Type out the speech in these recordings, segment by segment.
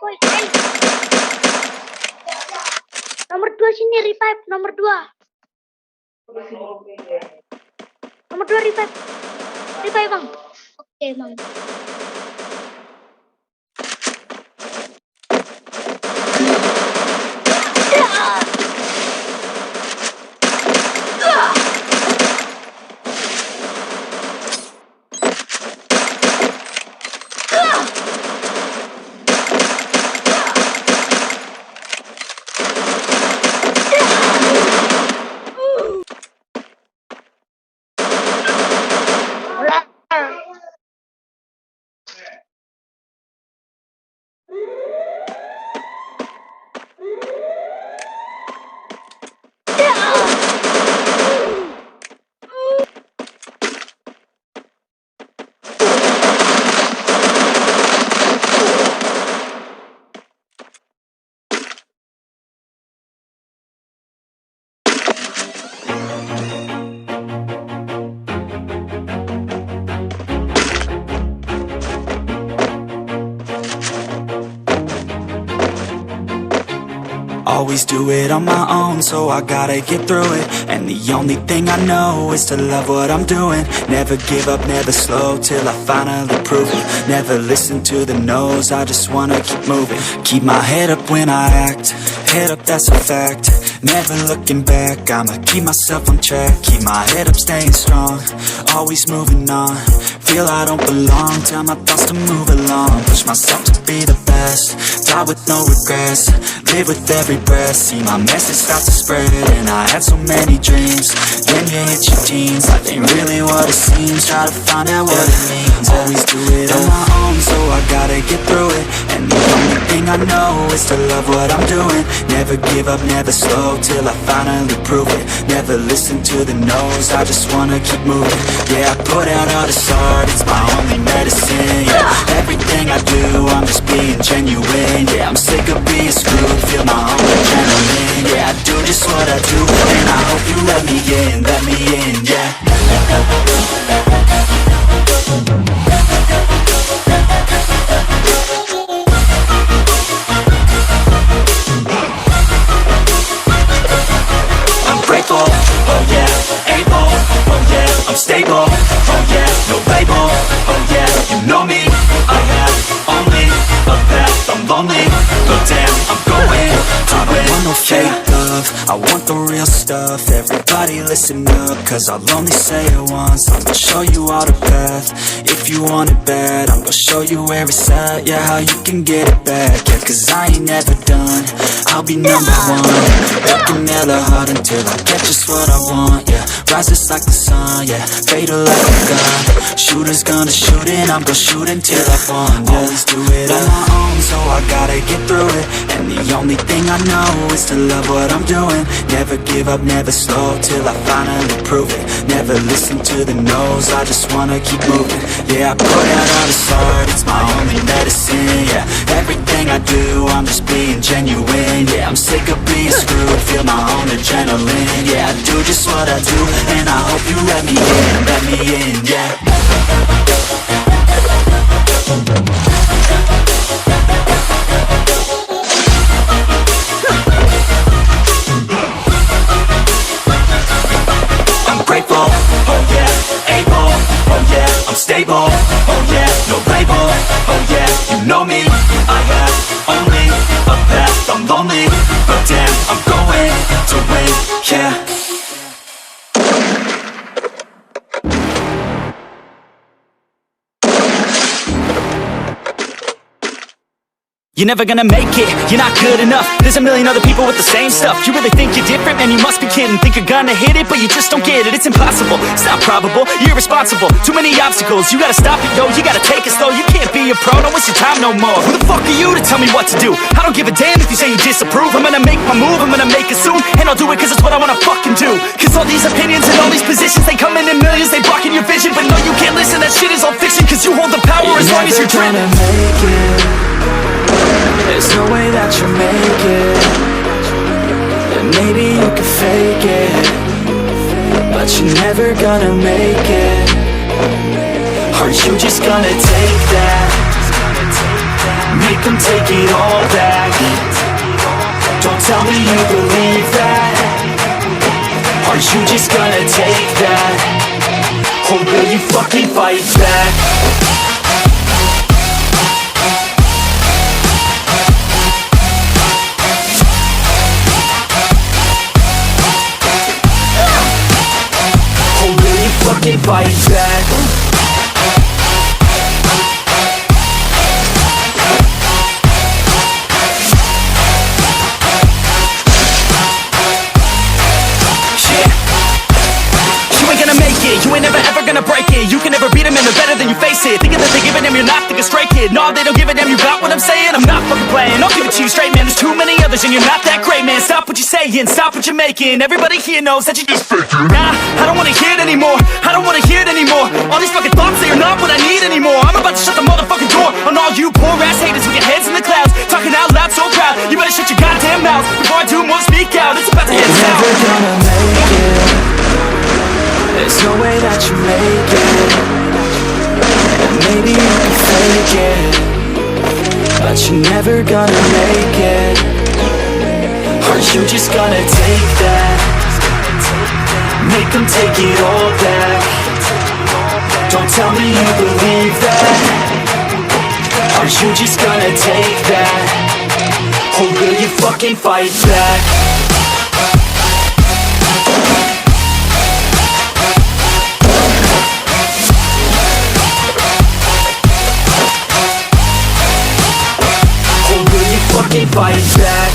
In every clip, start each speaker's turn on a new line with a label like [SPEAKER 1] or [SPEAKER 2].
[SPEAKER 1] boy. Nomor 2 sini revive, nomor 2. Nomor 2 revive. Revive, Bang. Oke, Bang.
[SPEAKER 2] Always do it on my own, so I gotta get through it. And the only thing I know is to love what I'm doing. Never give up, never slow, till I finally prove it. Never listen to the no's, I just wanna keep moving. Keep my head up when I act, head up, that's a fact. Never looking back, I'ma keep myself on track. Keep my head up, staying strong, always moving on. Feel I don't belong, tell my thoughts to move along. Push myself to be the best, die with no regrets. Live with every breath, see my message start to spread. And I had so many dreams, then you hit your teens. Life ain't really what it seems, try to find out what it means. Always do it on my own, so I gotta get through it. And the only thing I know is to love what I'm doing. Never give up, never slow, till I finally prove it. Never listen to the no's, I just wanna keep moving. Yeah, I put out all this art, it's my only medicine. Yeah, everything I do, I'm just being genuine. Yeah, I'm sick of being screwed, feel my own adrenaline. Yeah, I do just what I do, and I hope you let me in, yeah. I'm grateful, oh yeah, able, oh yeah, I'm stable, oh yeah, no label, oh yeah, you know me, I have only a path, I'm lonely, but damn, I'm going to win. I don't want no fake love, I want the real stuff. Everybody listen up, cause I'll only say it once. I'm gonna show you all the path, if you want it bad. I'm gonna show you where it's at, yeah, how you can get it back. Yeah, cause I ain't never done, I'll be number one. Working hella hard until I get just what I want, yeah. Rises like the sun, yeah, fatal like a gun. Shooter's gonna shoot and I'm gonna shoot until I won, yeah. Always do it on my own, so I gotta get through it. And the only thing I know is to love what I'm doing. Never give up, never slow, till I finally prove it. Never listen to the no's, I just wanna keep moving. Yeah, I put out all this art, it's my only medicine. Yeah, everything I do, I'm just being genuine. Yeah, I'm sick of being screwed, feel my own adrenaline. Yeah, I do just what I do, and I hope you let me in, yeah. I'm grateful, oh yeah, able, oh yeah, I'm stable, oh yeah, no label, oh yeah, you know me, I have only a path, I'm lonely, but damn, I'm going to win, yeah. You're never gonna make it, you're not good enough. There's a million other people with the same stuff. You really think you're different? Man, you must be kidding. Think you're gonna hit it, but you just don't get it. It's impossible, it's not probable, you're irresponsible. Too many obstacles, you gotta stop it, yo. You gotta take it slow, you can't be a pro. Don't waste your time no more. Who the fuck are you to tell me what to do? I don't give a damn if you say you disapprove. I'm gonna make my move, I'm gonna make it soon. And I'll do it cause it's what I wanna fucking do. Cause all these opinions and all these positions, they come in millions, they blocking your vision. But no, you can't listen, that shit is all fiction. Cause you hold the power as long as you're dreaming. There's no way that you'll make it. And maybe you can fake it, but you're never gonna make it. Are you just gonna take that? Make them take it all back. Don't tell me you believe that. Are you just gonna take that? Or will you fucking fight back? Or will you fucking fight back? You ain't never ever gonna break it. You can never beat them and they're better than you face it. Thinking that they're giving them, you're not thinking straight, kid. No, they don't give a damn, you got what I'm saying? I'm not fucking playing, I'll give it to you straight, man. There's too many others and you're not that great, man. Stop what you're saying, stop what you're making. Everybody here knows that you're just faking. Nah, I don't wanna hear it anymore, I don't wanna hear it anymore. All these fucking thoughts, they are not what I need anymore. I'm about to shut the motherfucking door on all you poor ass haters with your heads in the clouds, talking out loud so proud. You better shut your goddamn mouth before I do more speak out. It's about to get down.
[SPEAKER 3] You're never gonna make it. There's no way that you make it. And maybe you can fake it, but you're never gonna make it. Are you just gonna take that? Make them take it all back. Don't tell me you believe that. Are you just gonna take that? Or will you fucking fight back? Fucking fight back.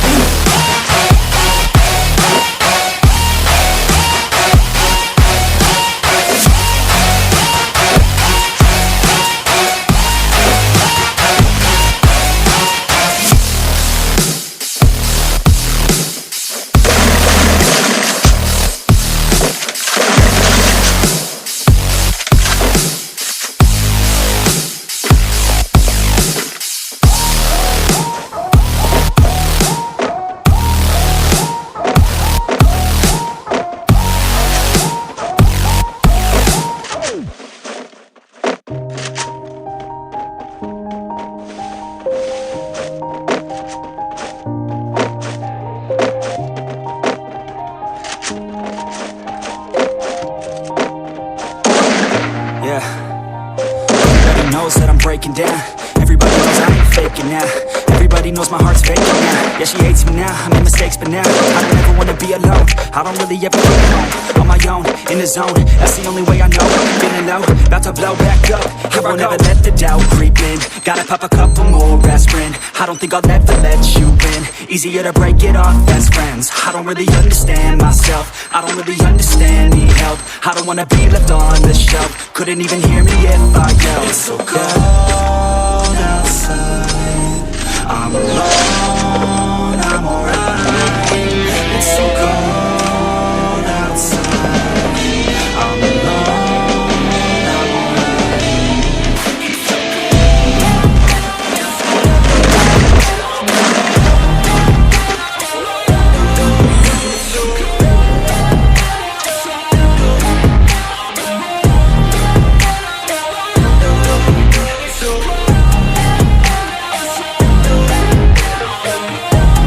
[SPEAKER 3] That I'm breaking down. Everybody knows I ain't faking now. Everybody knows my heart's faking now. Yeah, she hates me now, I made mistakes but now I don't ever wanna be alone. I don't really ever feel alone. On my own, in the zone, that's the only way I know. Feeling low, about to blow back up. I won't ever let the doubt creep in. Gotta pop a couple more aspirin. I don't think I'll ever let you in. Easier to break it off best friends. I don't really understand myself. I don't really understand, need help. I don't wanna be left on the shelf. Couldn't even hear me if I yelled. It's so cold outside, I'm alone